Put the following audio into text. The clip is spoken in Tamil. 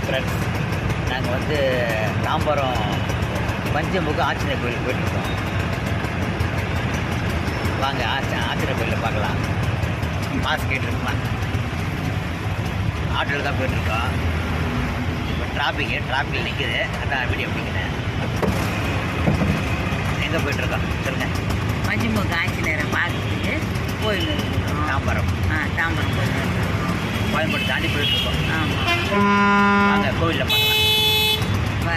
ஃப்ரெண்ட்ஸ், நாங்கள் வந்து தாம்பரம் பஞ்சமுக ஆஞ்சநேயர் கோயிலுக்கு போயிட்டுருக்கோம். வாங்க ஆஞ்சநேயர் கோயிலில் பார்க்கலாம். பாஸ் கேட்டுருக்குமா? ஆட்டோவில் தான் போயிட்டுருக்கோம். இப்போ டிராஃபிக் நிற்குது. அதான் வீடியோ பிடிக்கிறேன். எங்கே போயிட்டுருக்கோம் சொல்லுங்கள்? பஞ்சமுக ஆஞ்சநேயரை பார்த்துட்டு கோயில் தாம்பரம். தாம்பரம் கோயில் கோயம்பேடு தாண்டி போயிட்டுருக்கோம். ஆமாம். வாங்க கோவிலில் பார்க்கலாம். இப்போ